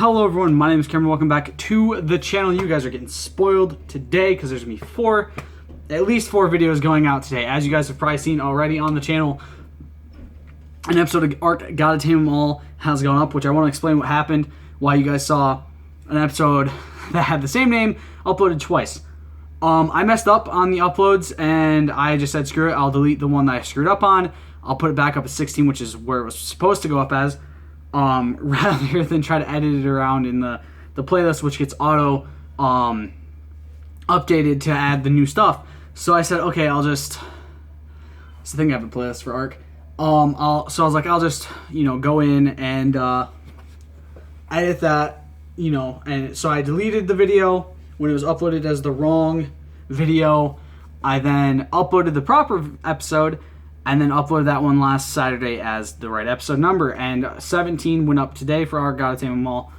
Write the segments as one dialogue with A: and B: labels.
A: Hello everyone, my name is Cameron. Welcome back to the channel. You guys are getting spoiled today because there's going to be at least four videos going out today. As you guys have probably seen already on the channel, an episode of Ark Gotta Tame 'Em All has gone up, which I want to explain what happened, why you guys saw an episode that had the same name uploaded twice. I messed up on the uploads and I just said screw it, I'll delete the one that I screwed up on. I'll put it back up at 16, which is where it was supposed to go up as. Rather than try to edit it around in the playlist, which gets auto updated to add the new stuff. So I said, okay, I think I have a playlist for Ark. So I was like, I'll just, go in and edit that, and so I deleted the video when it was uploaded as the wrong video. I then uploaded the proper episode and then uploaded that one last Saturday as the right episode number. And 17 went up today for Ark Gotta Tame 'Em All,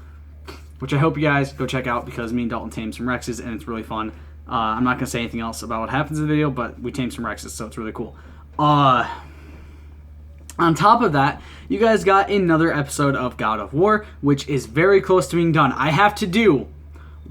A: which I hope you guys go check out because me and Dalton tamed some Rexes and it's really fun. I'm not going to say anything else about what happens in the video, but we tamed some Rexes, so it's really cool. On top of that, you guys got another episode of God of War, which is very close to being done. I have to do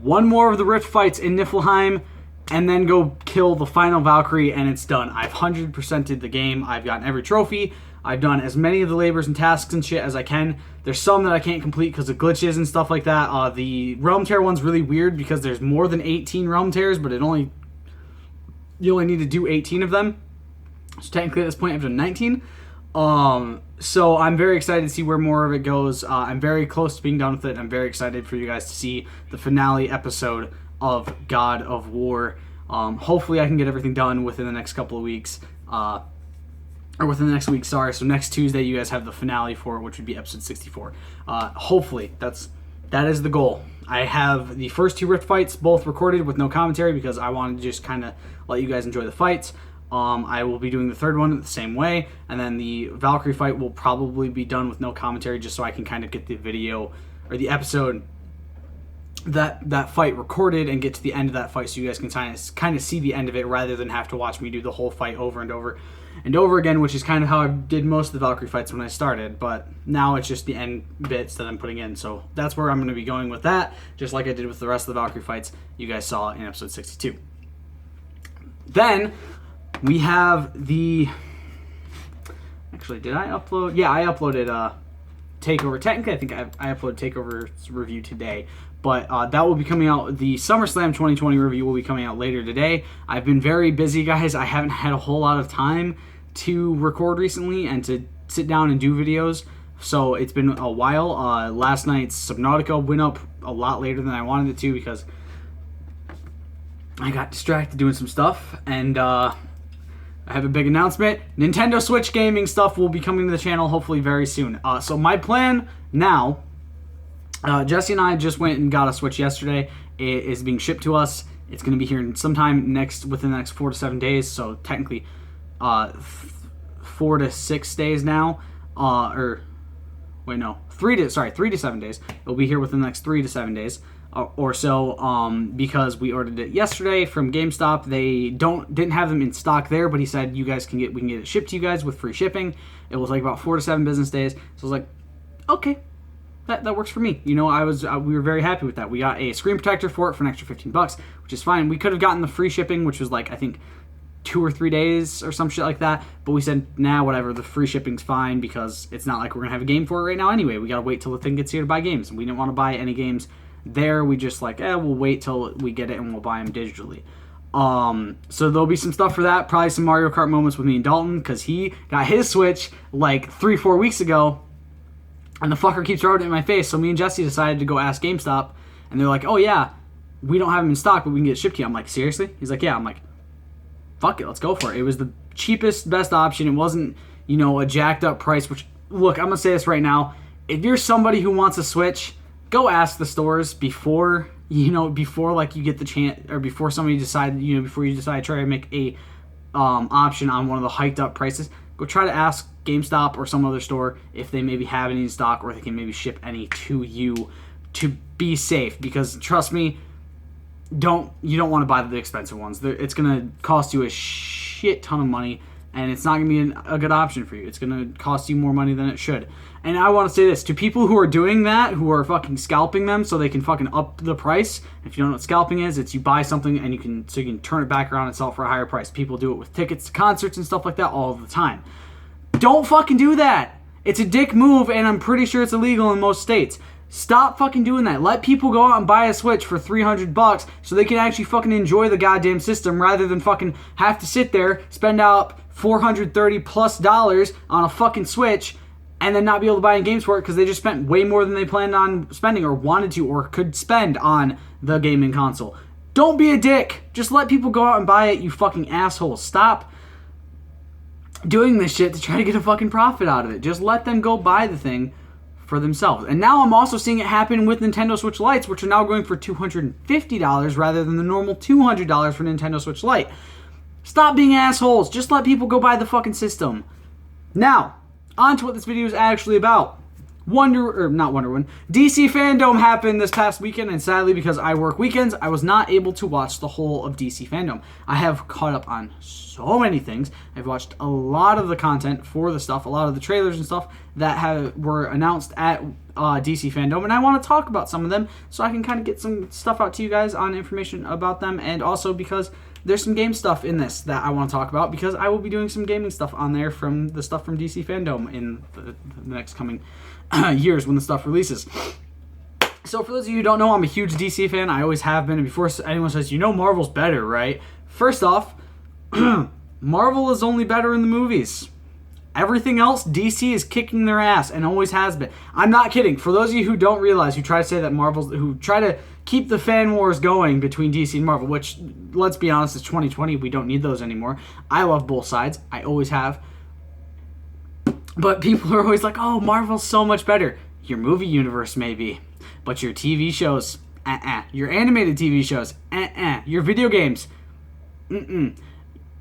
A: one more of the Rift fights in Niflheim, and then go kill the final Valkyrie, and it's done. I've 100%ed the game. I've gotten every trophy. I've done as many of the labors and tasks and shit as I can. There's some that I can't complete because of glitches and stuff like that. The Realm Tear one's really weird because there's more than 18 Realm Tears, but you only need to do 18 of them. So technically at this point I've done 19. So I'm very excited to see where more of it goes. I'm very close to being done with it. I'm very excited for you guys to see the finale episode of God of War. Hopefully I can get everything done within the next couple of weeks, or within the next week, sorry. So next Tuesday you guys have the finale for it, which would be episode 64. Hopefully that is the goal. I have the first two Rift fights both recorded with no commentary because I wanted to just kind of let you guys enjoy the fights. I will be doing the third one the same way, and then the Valkyrie fight will probably be done with no commentary just so I can kind of get the video or the episode that fight recorded and get to the end of that fight so you guys can kind of see the end of it rather than have to watch me do the whole fight over and over and over again, which is kind of how I did most of the Valkyrie fights when I started, but now it's just the end bits that I'm putting in. So that's where I'm going to be going with that, just like I did with the rest of the Valkyrie fights you guys saw in episode 62. Then we have actually, did I upload? Yeah, I uploaded Takeover. Technically, I think I uploaded Takeover's review today, but that will be coming out. The SummerSlam 2020 review will be coming out later today. I've been very busy, guys. I haven't had a whole lot of time to record recently and to sit down and do videos, so it's been a while. Last night's Subnautica went up a lot later than I wanted it to because I got distracted doing some stuff, and I have a big announcement. Nintendo Switch gaming stuff will be coming to the channel hopefully very soon. So my plan now, Jesse and I just went and got a Switch yesterday. It is being shipped to us. It's going to be here sometime within the next 4 to 7 days. So technically 4 to 6 days now. 3 to 7 days. It'll be here within the next 3 to 7 days. Or so, because we ordered it yesterday from GameStop. They didn't have them in stock there, but he said we can get it shipped to you guys with free shipping. It was like about 4 to 7 business days. So I was like, okay, that works for me. We were very happy with that. We got a screen protector for it for an extra $15, which is fine. We could have gotten the free shipping, which was like I think 2 or 3 days or some shit like that. But we said, nah, whatever. The free shipping's fine because it's not like we're gonna have a game for it right now anyway. We gotta wait till the thing gets here to buy games, and we didn't want to buy any games there. We just we'll wait till we get it and we'll buy them digitally. So there'll be some stuff for that, probably some Mario Kart moments with me and Dalton, because he got his Switch like 3-4 weeks ago and the fucker keeps throwing it in my face. So me and Jesse decided to go ask GameStop, and they're like, oh yeah, we don't have them in stock, but we can get it shipped to you. I'm like, seriously? He's like, yeah. I'm like, fuck it, let's go for it. It was the cheapest, best option. It wasn't a jacked up price, which, look, I'm gonna say this right now, if you're somebody who wants a Switch, go ask the stores before you get the chance, or before somebody before you decide to try to make a option on one of the hiked up prices. Go try to ask GameStop or some other store if they maybe have any in stock, or if they can maybe ship any to you to be safe. Because trust me, you don't want to buy the expensive ones. It's gonna cost you a shit ton of money and it's not going to be a good option for you. It's going to cost you more money than it should. And I want to say this to people who are doing that, who are fucking scalping them so they can fucking up the price. If you don't know what scalping is, it's you buy something and you can turn it back around and sell it for a higher price. People do it with tickets to concerts and stuff like that all the time. Don't fucking do that. It's a dick move, and I'm pretty sure it's illegal in most states. Stop fucking doing that. Let people go out and buy a Switch for $300 so they can actually fucking enjoy the goddamn system rather than fucking have to sit there, spend out $430+ on a fucking Switch and then not be able to buy any games for it because they just spent way more than they planned on spending or wanted to or could spend on the gaming console. Don't be a dick. Just let people go out and buy it, you fucking assholes. Stop doing this shit to try to get a fucking profit out of it. Just let them go buy the thing for themselves. And now I'm also seeing it happen with Nintendo Switch Lites, which are now going for $250 rather than the normal $200 for Nintendo Switch Lite. Stop being assholes. Just let people go buy the fucking system. Now, on to what this video is actually about. DC FanDome happened this past weekend, and sadly, because I work weekends, I was not able to watch the whole of DC FanDome. I have caught up on so many things. I've watched a lot of the content for the stuff, a lot of the trailers and stuff that were announced at DC FanDome, and I want to talk about some of them so I can kind of get some stuff out to you guys on information about them, and also because there's some game stuff in this that I want to talk about because I will be doing some gaming stuff on there from the stuff from DC FanDome in the next coming years when the stuff releases. So for those of you who don't know, I'm a huge DC fan. I always have been. And before anyone says, Marvel's better, right? First off, Marvel is only better in the movies. Everything else, DC is kicking their ass and always has been. I'm not kidding. For those of you who don't realize, who try to say that who try to keep the fan wars going between DC and Marvel, which, let's be honest, it's 2020. We don't need those anymore. I love both sides. I always have. But people are always like, oh, Marvel's so much better. Your movie universe, maybe. But your TV shows, Your animated TV shows, Your video games,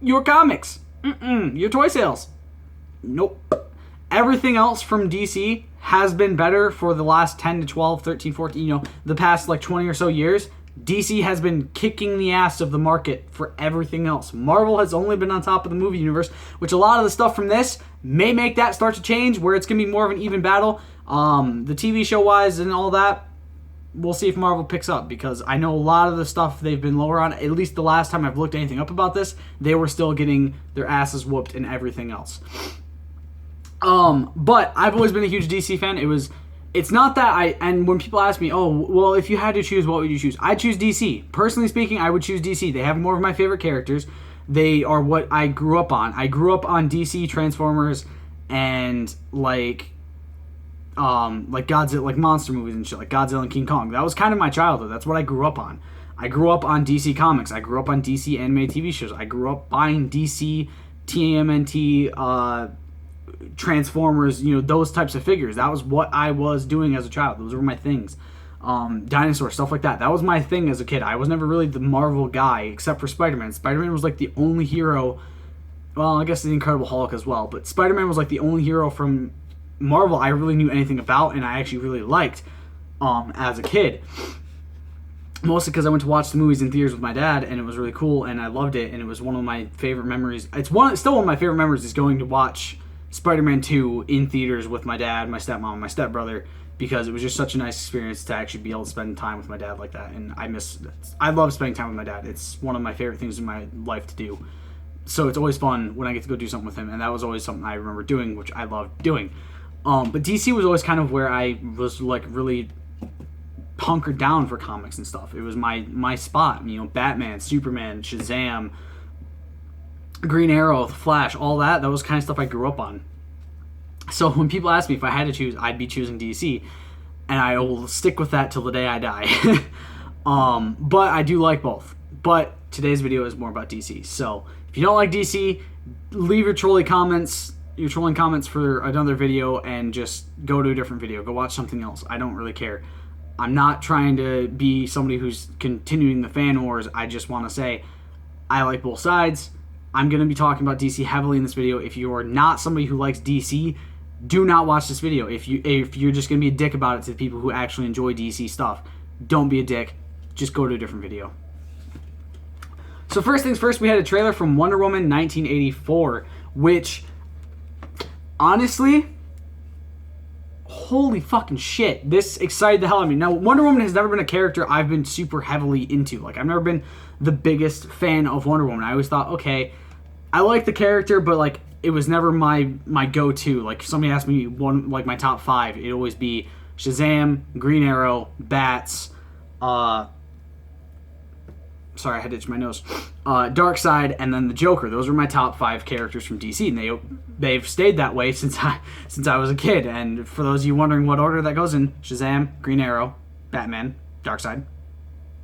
A: Your comics, Your toy sales, nope. Everything else from DC has been better for the last 10 to 12, 13, 14, the past like 20 or so years. DC has been kicking the ass of the market for everything else. Marvel has only been on top of the movie universe, which a lot of the stuff from this may make that start to change, where it's going to be more of an even battle. The TV show-wise and all that, we'll see if Marvel picks up, because I know a lot of the stuff they've been lower on. At least the last time I've looked anything up about this, they were still getting their asses whooped and everything else. But I've always been a huge DC fan. It's not that and when people ask me, oh, well, if you had to choose, what would you choose? I'd choose DC. Personally speaking, I would choose DC. They have more of my favorite characters. They are what I grew up on. I grew up on DC, Transformers, and like Godzilla, like monster movies and shit, like Godzilla and King Kong. That was kind of my childhood. That's what I grew up on. I grew up on DC Comics. I grew up on DC animated TV shows. I grew up buying DC, TMNT, Transformers, those types of figures. That was what I was doing as a child. Those were my things. Dinosaurs, stuff like that. That was my thing as a kid. I was never really the Marvel guy, except for Spider-Man. Spider-Man was like the only hero. Well, I guess the Incredible Hulk as well, but Spider-Man was like the only hero from Marvel I really knew anything about, and I actually really liked as a kid. Mostly because I went to watch the movies in theaters with my dad, and it was really cool, and I loved it, and it was one of my favorite memories. It's still one of my favorite memories is going to watch Spider-Man 2 in theaters with my dad, my stepmom, and my stepbrother, because it was just such a nice experience to actually be able to spend time with my dad like that. And I love spending time with my dad. It's one of my favorite things in my life to do. So it's always fun when I get to go do something with him, and that was always something I remember doing, which I loved doing. But DC was always kind of where I was like really hunkered down for comics and stuff. It was my spot. Batman, Superman, Shazam, Green Arrow, The Flash, all that was kind of stuff I grew up on. So when people ask me if I had to choose, I'd be choosing DC, and I will stick with that till the day I die. But I do like both. But today's video is more about DC. So if you don't like DC, leave your trolling comments for another video and just go to a different video. Go watch something else. I don't really care. I'm not trying to be somebody who's continuing the fan wars. I just want to say I like both sides. I'm going to be talking about DC heavily in this video. If you are not somebody who likes DC, do not watch this video. If you're just going to be a dick about it to the people who actually enjoy DC stuff, don't be a dick. Just go to a different video. So first things first, we had a trailer from Wonder Woman 1984. which, honestly, holy fucking shit, this excited the hell out of me. Now, Wonder Woman has never been a character I've been super heavily into. Like, I've never been the biggest fan of Wonder Woman. I always thought, okay, I like the character, but, like, it was never my go-to. Like, if somebody asked me my top 5, it'd always be Shazam, Green Arrow, Bats, sorry, I had to itch my nose. Darkseid, and then the Joker. Those were my top 5 characters from DC, and they've stayed that way since I was a kid. And for those of you wondering what order that goes in, Shazam, Green Arrow, Batman, Darkseid,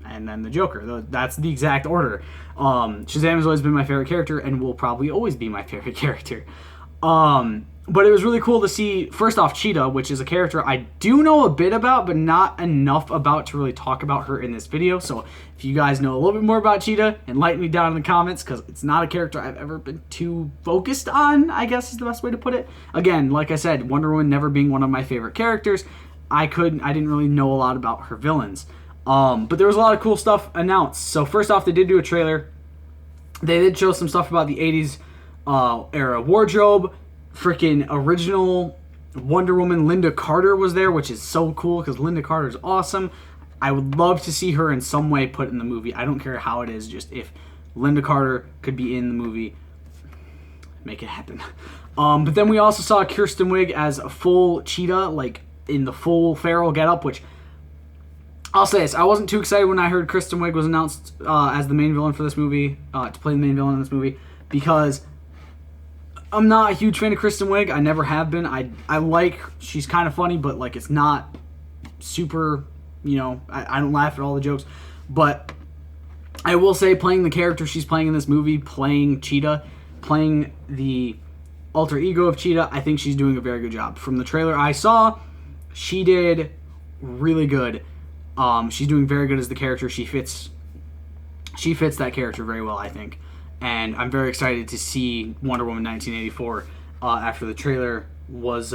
A: and then the Joker. That's the exact order. Shazam has always been my favorite character, and will probably always be my favorite character. But it was really cool to see, first off, Cheetah, which is a character I do know a bit about, but not enough about to really talk about her in this video. So if you guys know a little bit more about Cheetah, enlighten me down in the comments, because it's not a character I've ever been too focused on, I guess is the best way to put it. Again, like I said, Wonder Woman never being one of my favorite characters, I didn't really know a lot about her villains. But there was a lot of cool stuff announced. So first off, they did do a trailer. They did show some stuff about the 80s era wardrobe. Freaking original Wonder Woman Linda Carter was there, which is so cool because Linda Carter is awesome. I would love to see her in some way put in the movie. I don't care how it is, just if Linda Carter could be in the movie, make it happen. But then we also saw Kristen Wiig as a full Cheetah, like in the full feral getup, which I'll say this, I wasn't too excited when I heard Kristen Wiig was announced as the main villain for this movie, to play the main villain in this movie, because I'm not a huge fan of Kristen Wiig. I never have been. I like, she's kind of funny, but like it's not super, you know, I don't laugh at all the jokes. But I will say, playing the character she's playing in this movie, playing Cheetah, playing the alter ego of Cheetah, I think she's doing a very good job. From the trailer I saw, she did really good. She's doing very good as the character. She fits that character very well, I think. And I'm very excited to see Wonder Woman 1984 after the trailer was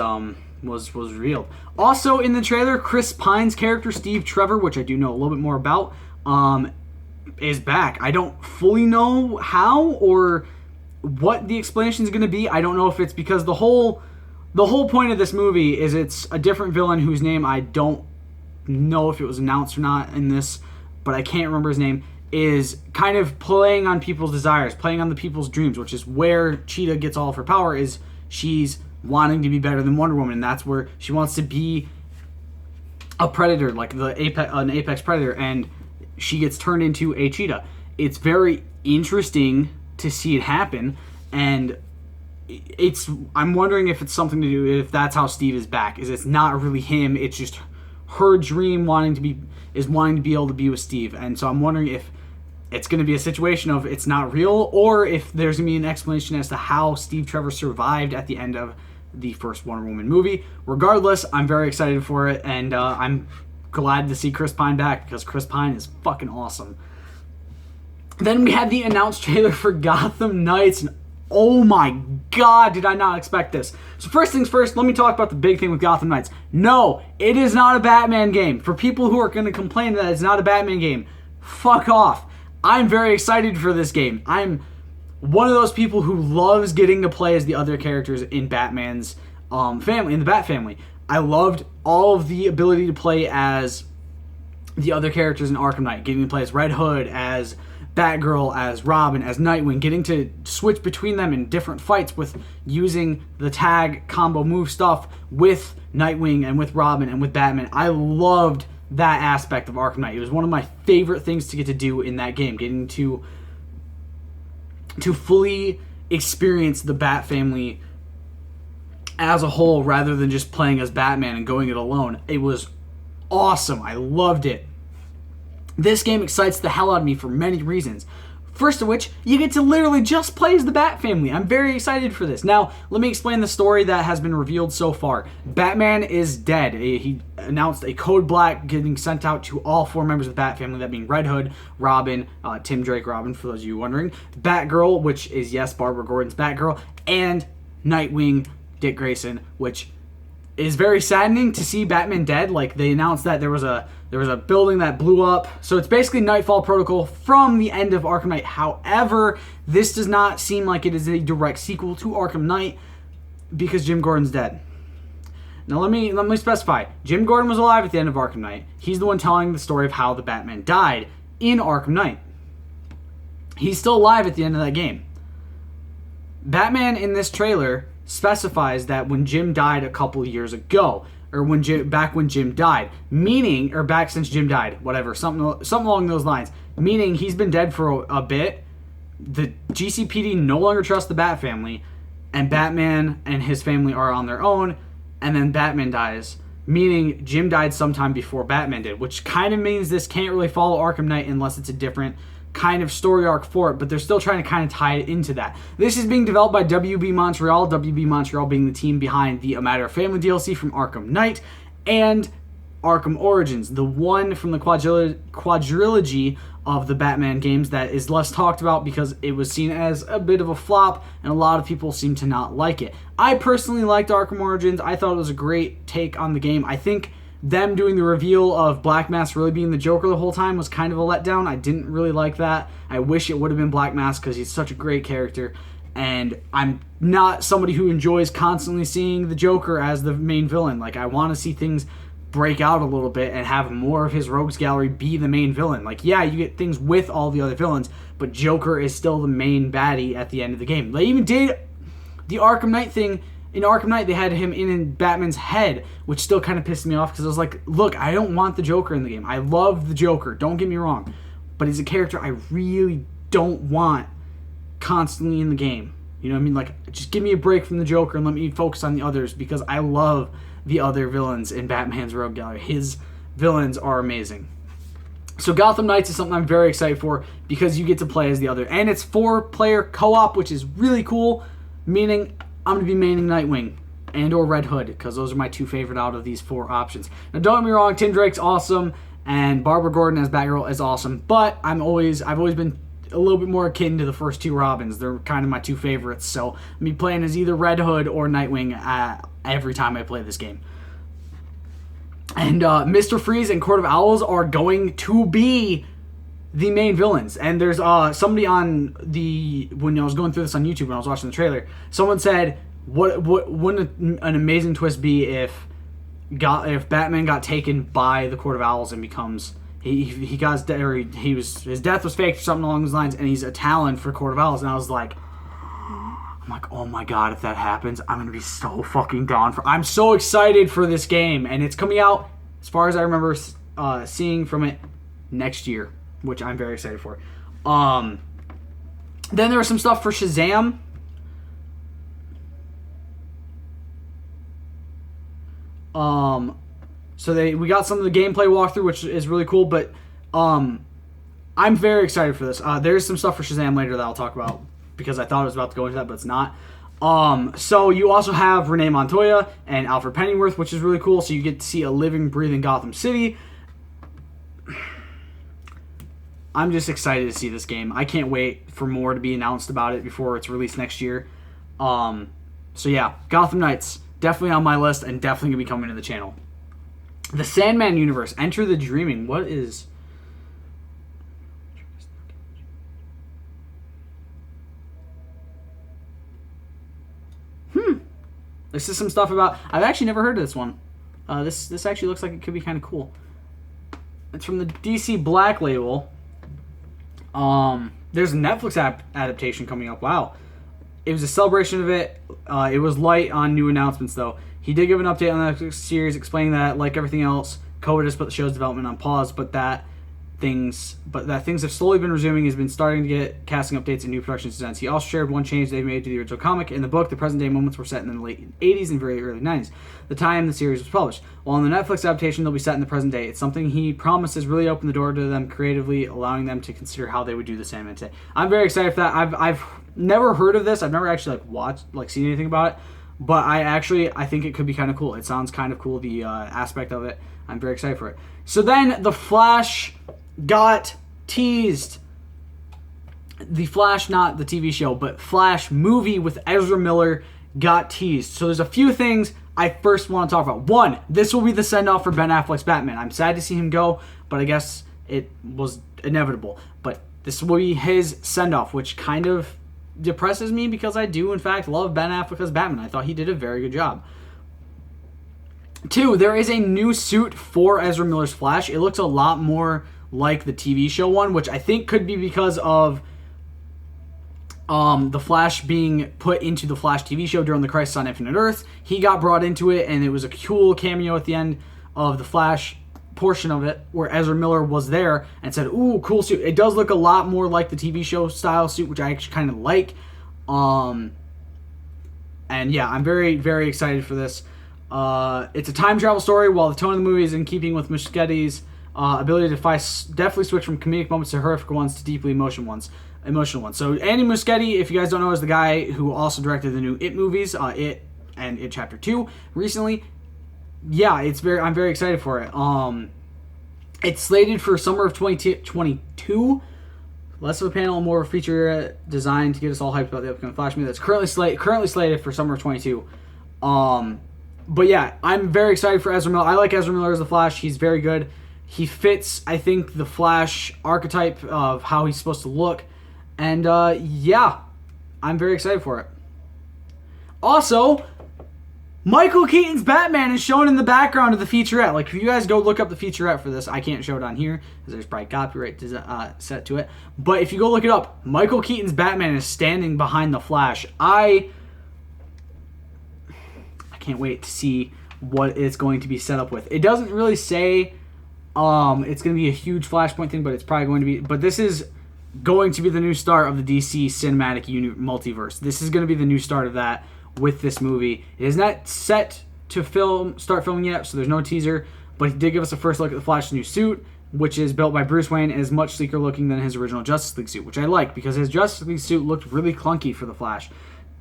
A: revealed. Also in the trailer, Chris Pine's character, Steve Trevor, which I do know a little bit more about, is back. I don't fully know how or what the explanation is going to be. I don't know if it's because the whole point of this movie is it's a different villain whose name I don't know if it was announced or not in this, but I can't remember his name, is kind of playing on people's desires, playing on the people's dreams, which is where Cheetah gets all of her power, is she's wanting to be better than Wonder Woman, and that's where she wants to be a predator, like an apex predator, and she gets turned into a cheetah. It's very interesting to see it happen, and I'm wondering if it's something to do, if that's how Steve is back, is it's not really him, it's just her dream wanting to be able to be with Steve. And so I'm wondering if it's going to be a situation of it's not real, or if there's going to be an explanation as to how Steve Trevor survived at the end of the first Wonder Woman movie. Regardless, I'm very excited for it, and I'm glad to see Chris Pine back, because Chris Pine is fucking awesome. Then we had the announced trailer for Gotham Knights, and oh my god, did I not expect this. So first things first, let me talk about the big thing with Gotham Knights. No, it is not a Batman game. For people who are going to complain that it's not a Batman game, fuck off. I'm very excited for this game. I'm one of those people who loves getting to play as the other characters in Batman's family, in the Bat family. I loved all of the ability to play as the other characters in Arkham Knight, getting to play as Red Hood, as Batgirl, as Robin, as Nightwing, getting to switch between them in different fights with using the tag combo move stuff with Nightwing and with Robin and with Batman. I loved that aspect of Arkham Knight. It was one of my favorite things to get to do in that game, getting to fully experience the Bat family as a whole rather than just playing as Batman and going it alone. It was awesome. I loved it. This game excites the hell out of me for many reasons. First of which, you get to literally just play as the Bat family. I'm very excited for this. Now, let me explain the story that has been revealed so far. Batman is dead. He announced a code black getting sent out to all 4 members of the Bat family, that being Red Hood, Robin, Tim Drake Robin, for those of you wondering, Batgirl, which is, yes, Barbara Gordon's Batgirl, and Nightwing, Dick Grayson, which is very saddening to see Batman dead. Like, they announced that there was a building that blew up. So it's basically Nightfall Protocol from the end of Arkham Knight. However, this does not seem like it is a direct sequel to Arkham Knight because Jim Gordon's dead. Now let me specify. Jim Gordon was alive at the end of Arkham Knight. He's the one telling the story of how the Batman died in Arkham Knight. He's still alive at the end of that game. Batman in this trailer specifies that when Jim died a couple years ago, or back when Jim died, meaning, or back since Jim died, whatever, something along those lines, meaning he's been dead for a bit. The GCPD no longer trusts the Bat family, and Batman and his family are on their own, and then Batman dies, meaning Jim died sometime before Batman did, which kind of means this can't really follow Arkham Knight unless it's a different kind of story arc for it, but they're still trying to kind of tie it into that. This is being developed by WB Montreal, WB Montreal being the team behind the A Matter of Family DLC from Arkham Knight and Arkham Origins, the one from the quadrilogy of the Batman games that is less talked about because it was seen as a bit of a flop and a lot of people seem to not like it. I personally liked Arkham Origins. I thought it was a great take on the game. I think them doing the reveal of Black Mask really being the Joker the whole time was kind of a letdown. I didn't really like that. I wish it would have been Black Mask because he's such a great character. And I'm not somebody who enjoys constantly seeing the Joker as the main villain. Like, I want to see things break out a little bit and have more of his rogues gallery be the main villain. Like, yeah, you get things with all the other villains, but Joker is still the main baddie at the end of the game. They even did the Arkham Knight thing. In Arkham Knight, they had him in Batman's head, which still kind of pissed me off because I was like, look, I don't want the Joker in the game. I love the Joker, don't get me wrong. But he's a character I really don't want constantly in the game. You know what I mean? Like, just give me a break from the Joker and let me focus on the others because I love the other villains in Batman's Rogue Gallery. His villains are amazing. So Gotham Knights is something I'm very excited for because you get to play as the other. And it's 4-player co-op, which is really cool, meaning I'm going to be maining Nightwing and or Red Hood because those are my two favorite out of these 4 options. Now, don't get me wrong, Tim Drake's awesome and Barbara Gordon as Batgirl is awesome, but I've always been a little bit more akin to the first 2 Robins. They're kind of my 2 favorites, so I'm be playing as either Red Hood or Nightwing every time I play this game. And Mr. Freeze and Court of Owls are going to be the main villains. And there's somebody on when I was going through this on YouTube when I was watching the trailer, someone said, "What wouldn't an amazing twist be if Batman got taken by the Court of Owls and becomes his death was faked or something along those lines, and he's a Talon for Court of Owls." And I was like, oh my god, if that happens, I'm gonna be so fucking down I'm so excited for this game, and it's coming out, as far as I remember seeing from it, next year, which I'm very excited for. Then there was some stuff for Shazam. So we got some of the gameplay walkthrough, which is really cool, but I'm very excited for this. There's some stuff for Shazam later that I'll talk about because I thought I was about to go into that, but it's not. So you also have Renee Montoya and Alfred Pennyworth, which is really cool. So you get to see a living, breathing Gotham City. I'm just excited to see this game. I can't wait for more to be announced about it before it's released next year. So yeah, Gotham Knights, definitely on my list and definitely going to be coming to the channel. The Sandman universe, Enter the Dreaming. What is... This is some stuff about... I've actually never heard of this one. This actually looks like it could be kind of cool. It's from the DC Black label. There's a Netflix adaptation coming up. Wow. It was a celebration of it. It was light on new announcements, though. He did give an update on the Netflix series explaining that, like everything else, COVID has put the show's development on pause, but that things have slowly been resuming. He's been starting to get casting updates and new production designs. He also shared one change they made to the original comic. In the book, the present-day moments were set in the late 80s and very early 90s, the time the series was published. While in the Netflix adaptation, they'll be set in the present day. It's something he promises really opened the door to them creatively, allowing them to consider how they would do the Sandman today. I'm very excited for that. I've never heard of this. I've never actually seen anything about it, but I think it could be kind of cool. It sounds kind of cool, the aspect of it. I'm very excited for it. So then The Flash got teased. The Flash, not the TV show, but Flash movie with Ezra Miller got teased. So there's a few things I first want to talk about. One, this will be the send-off for Ben Affleck's Batman. I'm sad to see him go, but I guess it was inevitable. But this will be his send-off, which kind of depresses me because I do, in fact, love Ben Affleck as Batman. I thought he did a very good job. Two, there is a new suit for Ezra Miller's Flash. It looks a lot more like the TV show one, which I think could be because of the Flash being put into the Flash TV show during the Crisis on Infinite Earth. He got brought into it, and it was a cool cameo at the end of the Flash portion of it, where Ezra Miller was there and said, "Ooh, cool suit." It does look a lot more like the TV show style suit, which I actually kind of like. And yeah, I'm very, very excited for this. It's a time travel story. While the tone of the movie is in keeping with Muschietti's ability to definitely switch from comedic moments to horrific ones to deeply emotional ones. So Andy Muschietti, if you guys don't know, is the guy who also directed the new It movies, It and It Chapter 2 recently. Yeah, I'm very excited for it. It's slated for summer of 2022. Less of a panel and more of a feature design to get us all hyped about the upcoming Flash movie that's currently slated for summer of 22. But yeah, I'm very excited for Ezra Miller. I like Ezra Miller as the Flash. He's very good. He fits, I think, the Flash archetype of how he's supposed to look. And yeah, I'm very excited for it. Also, Michael Keaton's Batman is shown in the background of the featurette. Like, if you guys go look up the featurette for this, I can't show it on here because there's probably copyright set to it. But if you go look it up, Michael Keaton's Batman is standing behind the Flash. I can't wait to see what it's going to be set up with. It doesn't really say it's going to be a huge Flashpoint thing, but it's probably going to be. But this is going to be the new start of the DC cinematic multiverse. This is going to be the new start of that with this movie. It is not set to start filming yet, so there's no teaser, but he did give us a first look at the Flash's new suit, which is built by Bruce Wayne and is much sleeker looking than his original Justice League suit, which I like because his Justice League suit looked really clunky for the Flash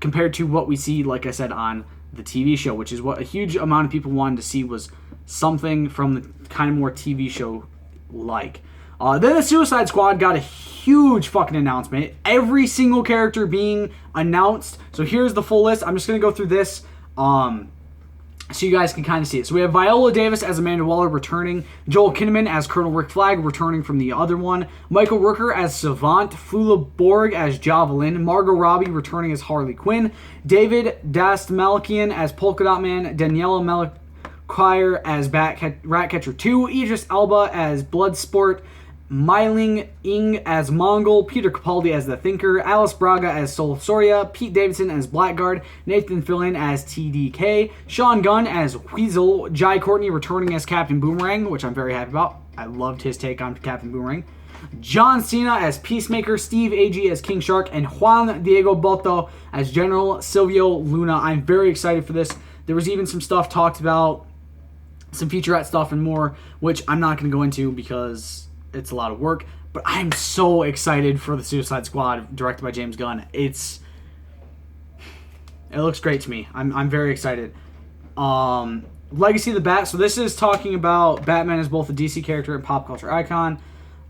A: compared to what we see, like I said, on the TV show, which is what a huge amount of people wanted to see, was something from the kind of more TV show like. Then the Suicide Squad got a huge fucking announcement. Every single character being announced. So here's the full list. I'm just going to go through this so you guys can kind of see it. So we have Viola Davis as Amanda Waller returning. Joel Kinnaman as Colonel Rick Flag returning from the other one. Michael Rooker as Savant. Flula Borg as Javelin. Margot Robbie returning as Harley Quinn. David Dastmalchian as Polka Dot Man. Daniela Melchior as Ratcatcher 2. Idris Elba as Bloodsport. Meiling Ing as Mongol, Peter Capaldi as The Thinker, Alice Braga as Soul of Soria, Pete Davidson as Blackguard, Nathan Fillion as TDK, Sean Gunn as Weasel, Jai Courtney returning as Captain Boomerang, which I'm very happy about. I loved his take on Captain Boomerang. John Cena as Peacemaker, Steve Agee as King Shark, and Juan Diego Boto as General Silvio Luna. I'm very excited for this. There was even some stuff talked about, some featurette stuff and more, which I'm not going to go into because it's a lot of work, but I'm so excited for the Suicide Squad directed by James Gunn. It looks great to me. I'm very excited. Legacy of the Bat. So this is talking about Batman as both a DC character and pop culture icon.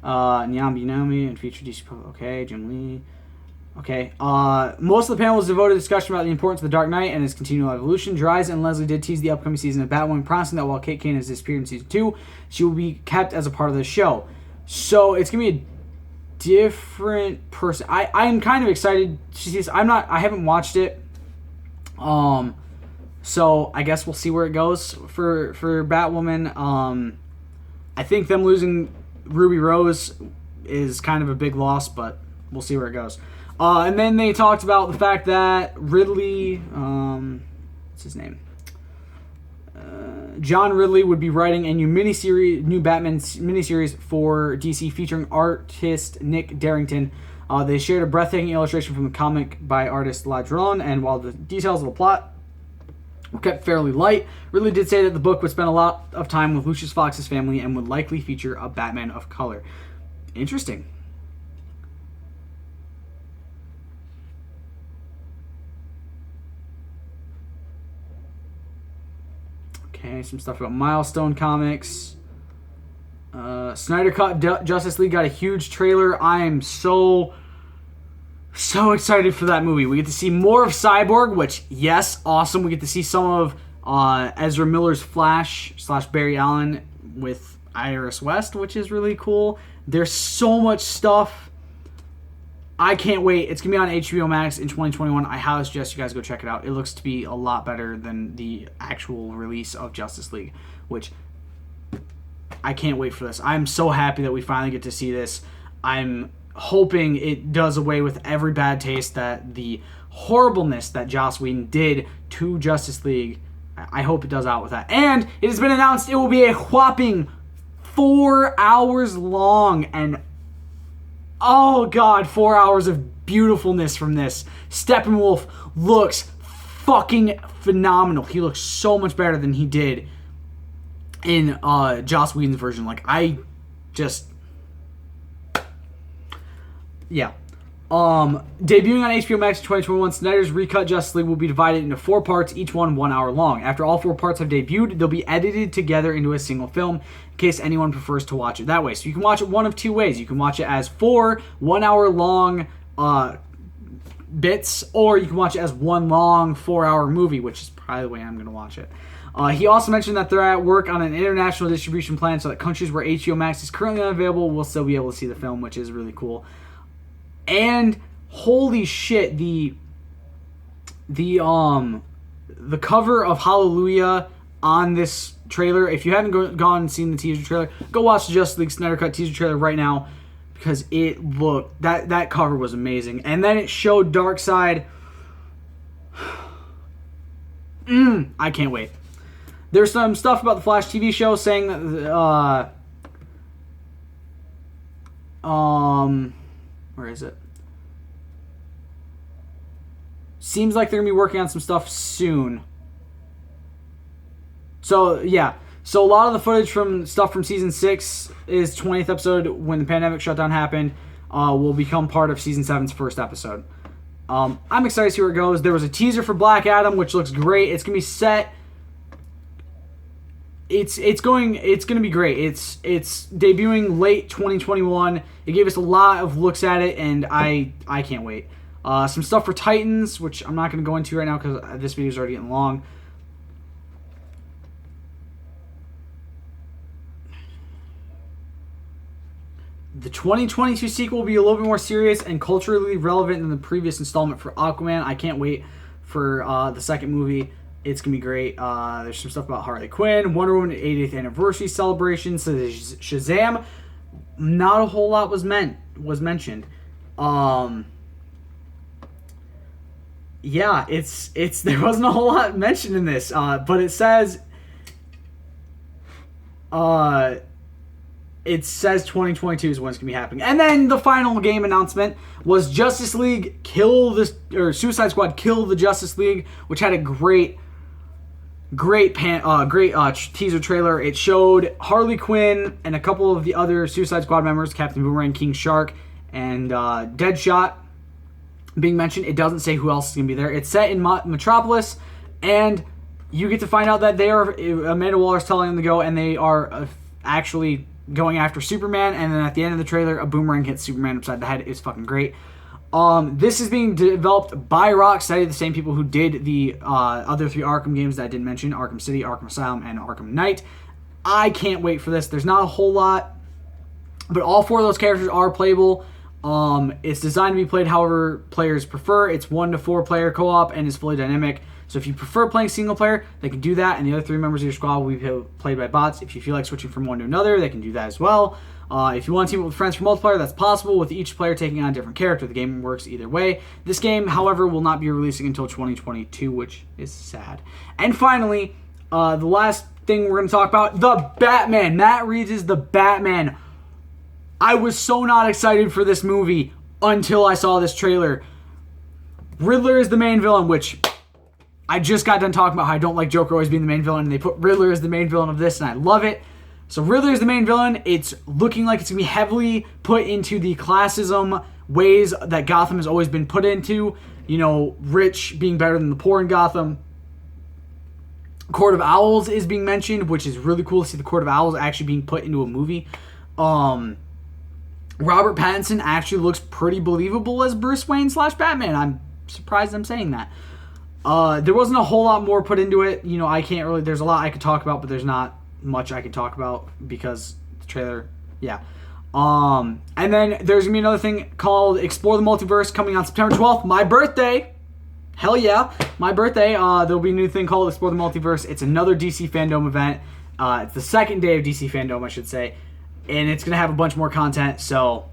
A: Nyambi Naomi and featured DC. Okay, Jim Lee. Okay. Most of the panel was devoted to discussion about the importance of the Dark Knight and its continual evolution. Dries and Leslie did tease the upcoming season of Batwoman, promising that while Kate Kane has disappeared in season 2, she will be kept as a part of the show. So it's gonna be a different person. I'm kind of excited to see this. I haven't watched it. So I guess we'll see where it goes for Batwoman. I think them losing Ruby Rose is kind of a big loss, but we'll see where it goes. And then they talked about the fact that Ridley, what's his name? John Ridley would be writing a new Batman miniseries for DC featuring artist Nick Darrington. They shared a breathtaking illustration from the comic by artist Ladron, and while the details of the plot were kept fairly light, Ridley did say that the book would spend a lot of time with Lucius Fox's family and would likely feature a Batman of color. Interesting. Okay, some stuff about Milestone Comics. Snyder Cut Justice League got a huge trailer. I am so excited for that movie. We get to see more of Cyborg, which, yes, awesome. We get to see some of Ezra Miller's Flash / Barry Allen with Iris West, which is really cool. There's so much stuff. I can't wait. It's going to be on HBO Max in 2021. I highly suggest you guys go check it out. It looks to be a lot better than the actual release of Justice League, which I can't wait for this. I'm so happy that we finally get to see this. I'm hoping it does away with every bad taste that the horribleness that Joss Whedon did to Justice League. I hope it does out with that. And it has been announced it will be a whopping 4 hours long. And oh god, 4 hours of beautifulness from this. Steppenwolf looks fucking phenomenal. He looks so much better than he did in Joss Whedon's version. Like, I just... yeah. Debuting on HBO Max in 2021, Snyder's recut Justice League will be divided into 4 parts, each one 1 hour long. After all 4 parts have debuted, they'll be edited together into a single film, in case anyone prefers to watch it that way. So you can watch it one of 2 ways. You can watch it as 4 1 hour long bits, or you can watch it as one long 4 hour movie, which is probably the way I'm going to watch it. He also mentioned that they're at work on an international distribution plan so that countries where HBO Max is currently unavailable will still be able to see the film, which is really cool. And holy shit, the cover of Hallelujah on this trailer. If you haven't gone and seen the teaser trailer, go watch the Justice League Snyder Cut teaser trailer right now, because it looked, that cover was amazing. And then it showed Darkseid. I can't wait. There's some stuff about the Flash TV show saying that where is it? Seems like they're going to be working on some stuff soon. So, yeah. So, a lot of the footage from stuff from Season 6 is 20th episode when the pandemic shutdown happened. Will become part of Season 7's first episode. I'm excited to see where it goes. There was a teaser for Black Adam, which looks great. It's going to be set... It's going to be great. It's debuting late 2021. It gave us a lot of looks at it, and I can't wait. Some stuff for Titans, which I'm not going to go into right now because this video is already getting long. The 2022 sequel will be a little bit more serious and culturally relevant than the previous installment for Aquaman. I can't wait for the second movie. It's going to be great. There's some stuff about Harley Quinn, Wonder Woman 80th anniversary celebration, so Shazam. Not a whole lot was mentioned. Yeah, it's there wasn't a whole lot mentioned in this, but it says 2022 is when it's going to be happening. And then the final game announcement was Justice League Suicide Squad Kill the Justice League, which had a great teaser trailer. It showed Harley Quinn and a couple of the other Suicide Squad members, Captain Boomerang, King Shark, and Deadshot being mentioned. It doesn't say who else is going to be there. It's set in Metropolis, and you get to find out that they are, Amanda Waller's telling them to go, and they are actually going after Superman, and then at the end of the trailer, a boomerang hits Superman upside the head. It's fucking great. This is being developed by Rocksteady, the same people who did the other 3 Arkham games that I didn't mention, Arkham City, Arkham Asylum, and Arkham Knight. I can't wait for this. There's not a whole lot, but all 4 of those characters are playable. It's designed to be played however players prefer. It's 1 to 4 player co-op and is fully dynamic. So if you prefer playing single player, they can do that, and the other 3 members of your squad will be played by bots. If you feel like switching from one to another, they can do that as well. If you want to team up with friends for multiplayer, that's possible, with each player taking on a different character. The game works either way. This game, however, will not be releasing until 2022, which is sad. And finally, the last thing we're going to talk about, the Batman. Matt Reeves is the Batman. I was so not excited for this movie until I saw this trailer. Riddler is the main villain, which I just got done talking about how I don't like Joker always being the main villain, and they put Riddler as the main villain of this, and I love it. So Riddler is the main villain. It's looking like it's going to be heavily put into the classism ways that Gotham has always been put into. You know, rich being better than the poor in Gotham. Court of Owls is being mentioned, which is really cool to see the Court of Owls actually being put into a movie. Robert Pattinson actually looks pretty believable as Bruce Wayne / Batman. I'm surprised I'm saying that. There wasn't a whole lot more put into it. You know, I can't really. There's a lot I could talk about, but there's not much I could talk about because the trailer. Yeah. And then there's gonna be another thing called Explore the Multiverse coming on September 12th, my birthday. Hell yeah, my birthday. There'll be a new thing called Explore the Multiverse. It's another DC FanDome event. It's the second day of DC FanDome, I should say, and it's gonna have a bunch more content. So,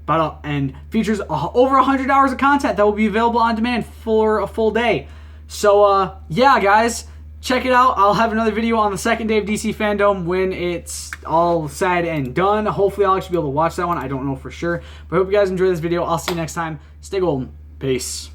A: and features over 100 hours of content that will be available on demand for a full day. So, yeah, guys. Check it out. I'll have another video on the second day of DC FanDome when it's all said and done. Hopefully, I'll actually be able to watch that one. I don't know for sure. But I hope you guys enjoy this video. I'll see you next time. Stay golden. Peace.